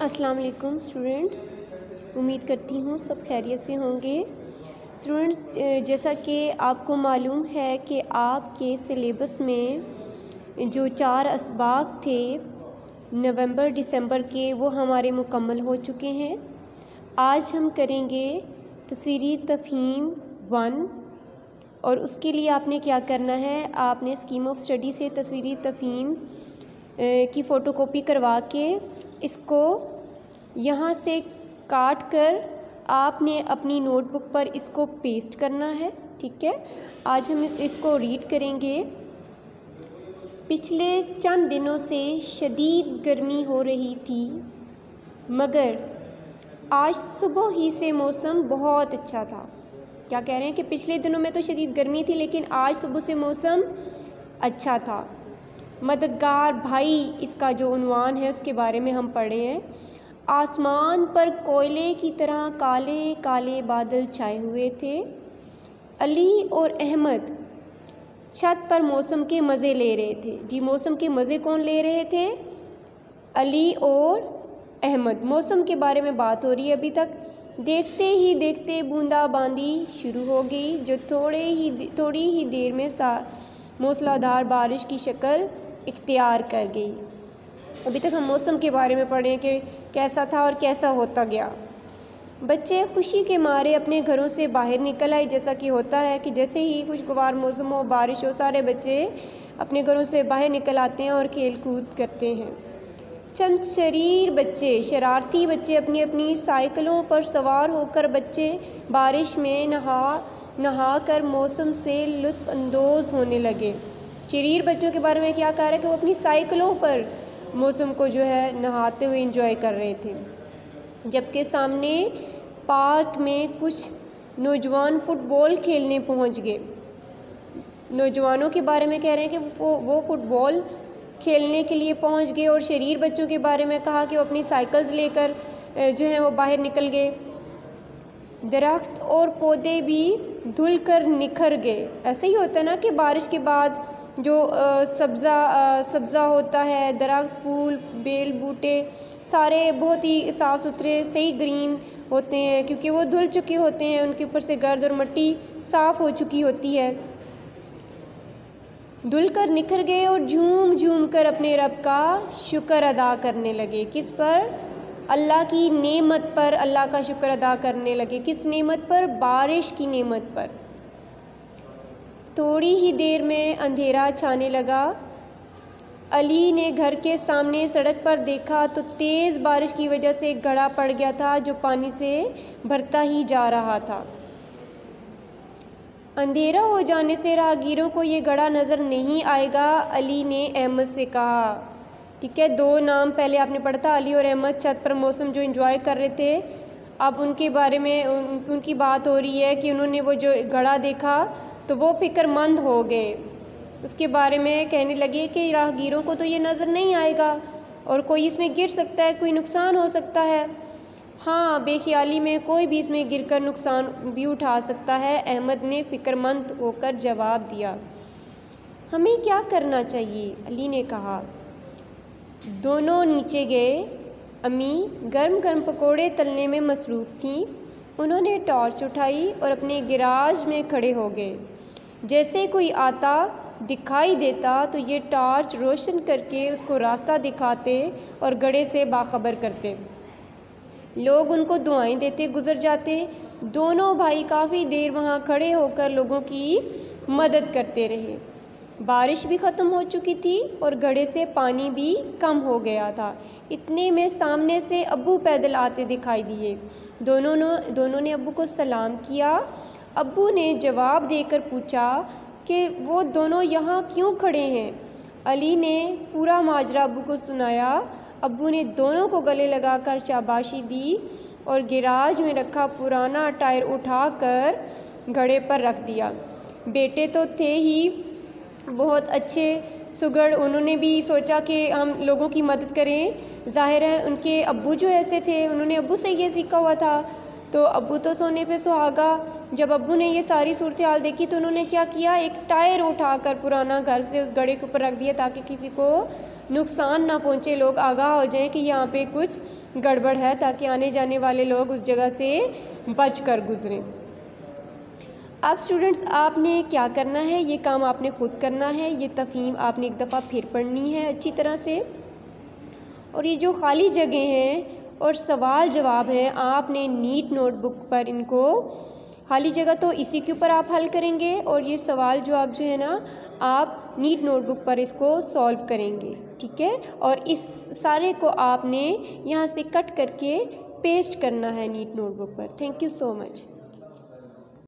अस्सलाम वालेकुम स्टूडेंट्स, उम्मीद करती हूँ सब खैरियत से होंगे। स्टूडेंट्स, जैसा कि आपको मालूम है कि आपके सिलेबस में जो 4 असबाक थे नवंबर दिसंबर के, वो हमारे मुकम्मल हो चुके हैं। आज हम करेंगे तस्वीरी तफ़हीम 1 और उसके लिए आपने क्या करना है, आपने स्कीम ऑफ स्टडी से तस्वीरी तफ़हीम की फ़ोटोकॉपी करवा के इसको यहाँ से काट कर आपने अपनी नोटबुक पर इसको पेस्ट करना है। ठीक है, आज हम इसको रीड करेंगे। पिछले चंद दिनों से शदीद गर्मी हो रही थी, मगर आज सुबह ही से मौसम बहुत अच्छा था। क्या कह रहे हैं कि पिछले दिनों में तो शदीद गर्मी थी, लेकिन आज सुबह से मौसम अच्छा था। मददगार भाई इसका जो उन्वान है उसके बारे में हम पढ़े हैं। आसमान पर कोयले की तरह काले काले बादल छाए हुए थे। अली और अहमद छत पर मौसम के मज़े ले रहे थे। जी, मौसम के मज़े कौन ले रहे थे? अली और अहमद। मौसम के बारे में बात हो रही है अभी तक। देखते ही देखते बूंदाबांदी शुरू हो गई, जो थोड़ी ही देर में मूसलाधार बारिश की शक्ल इख्तियार कर गई। अभी तक हम मौसम के बारे में पढ़े कि कैसा था और कैसा होता गया। बच्चे खुशी के मारे अपने घरों से बाहर निकल आए। जैसा कि होता है कि जैसे ही खुशगवार मौसम हो, बारिश हो, सारे बच्चे अपने घरों से बाहर निकल आते हैं और खेल कूद करते हैं। चंद शरारती बच्चे अपनी अपनी साइकिलों पर सवार होकर बारिश में नहा कर मौसम से लुत्फ़ अंदोज़ होने लगे। शरीर बच्चों के बारे में क्या कह रहा है कि वो अपनी साइकिलों पर मौसम को जो है नहाते हुए एंजॉय कर रहे थे। जबकि सामने पार्क में कुछ नौजवान फुटबॉल खेलने पहुंच गए। नौजवानों के बारे में कह रहे हैं कि वो फुटबॉल खेलने के लिए पहुंच गए, और शरीर बच्चों के बारे में कहा कि वो अपनी साइकिल्स लेकर जो है वो बाहर निकल गए। दरख्त और पौधे भी धुल कर निखर गए। ऐसे ही होता है ना कि बारिश के बाद जो सब्ज़ा होता है, दरख्त, फूल, बेल, बूटे सारे बहुत ही साफ़ सुथरे सही ग्रीन होते हैं, क्योंकि वो धुल चुके होते हैं, उनके ऊपर से गर्द और मिट्टी साफ़ हो चुकी होती है। धुल कर निखर गए और झूम झूम कर अपने रब का शुक्र अदा करने लगे। किस पर? अल्लाह की नेमत पर अल्लाह का शुक्र अदा करने लगे। किस नेमत पर? बारिश की नेमत पर। थोड़ी ही देर में अंधेरा छाने लगा। अली ने घर के सामने सड़क पर देखा तो तेज़ बारिश की वजह से एक घड़ा पड़ गया था, जो पानी से भरता ही जा रहा था। अंधेरा हो जाने से राहगीरों को ये घड़ा नज़र नहीं आएगा, अली ने अहमद से कहा। ठीक है, 2 नाम पहले आपने पढ़ा था, अली और अहमद छत पर मौसम जो एंजॉय कर रहे थे। अब उनके बारे में उनकी बात हो रही है कि उन्होंने वो जो घड़ा देखा तो वो फ़िक्रमंद हो गए। उसके बारे में कहने लगे कि राहगीरों को तो ये नज़र नहीं आएगा और कोई इसमें गिर सकता है, कोई नुकसान हो सकता है। हाँ, बेख्याली में कोई भी इसमें गिरकर नुकसान भी उठा सकता है, अहमद ने फ़िक्रमंद होकर जवाब दिया। हमें क्या करना चाहिए? अली ने कहा। दोनों नीचे गए। अम्मी गर्म गर्म पकोड़े तलने में मसरूफ़ थीं। उन्होंने टॉर्च उठाई और अपने गिराज में खड़े हो गए। जैसे कोई आता दिखाई देता तो ये टॉर्च रोशन करके उसको रास्ता दिखाते और गड़े से बाखबर करते। लोग उनको दुआएं देते गुजर जाते। दोनों भाई काफ़ी देर वहाँ खड़े होकर लोगों की मदद करते रहे। बारिश भी ख़त्म हो चुकी थी और घड़े से पानी भी कम हो गया था। इतने में सामने से अब्बू पैदल आते दिखाई दिए। दोनों ने अब्बू को सलाम किया। अब्बू ने जवाब देकर पूछा कि वो दोनों यहाँ क्यों खड़े हैं। अली ने पूरा माजरा अब्बू को सुनाया। अब्बू ने दोनों को गले लगाकर शाबाशी दी और गिराज में रखा पुराना टायर उठाकर घड़े पर रख दिया। बेटे तो थे ही बहुत अच्छे सुगड़, उन्होंने भी सोचा कि हम लोगों की मदद करें। ज़ाहिर है उनके अब्बू जो ऐसे थे, उन्होंने अब्बू से ये सीखा हुआ था, तो अब्बू तो सोने पे सुहागा। जब अब्बू ने ये सारी सूरत हाल देखी तो उन्होंने क्या किया, एक टायर उठाकर पुराना घर से उस घड़े के ऊपर रख दिया ताकि किसी को नुकसान ना पहुँचे, लोग आगाह हो जाएं कि यहाँ पे कुछ गड़बड़ है, ताकि आने जाने वाले लोग उस जगह से बच कर गुजरें। अब स्टूडेंट्स आपने क्या करना है, ये काम आपने खुद करना है। ये तफ़हीम आपने एक दफ़ा फिर पढ़नी है अच्छी तरह से, और ये जो खाली जगह हैं और सवाल जवाब हैं आपने नीट नोटबुक पर इनको, खाली जगह तो इसी के ऊपर आप हल करेंगे, और ये सवाल जवाब जो है ना आप नीट नोटबुक पर इसको सॉल्व करेंगे, ठीक है। और इस सारे को आपने यहाँ से कट करके पेस्ट करना है नीट नोटबुक पर। Thank you so much.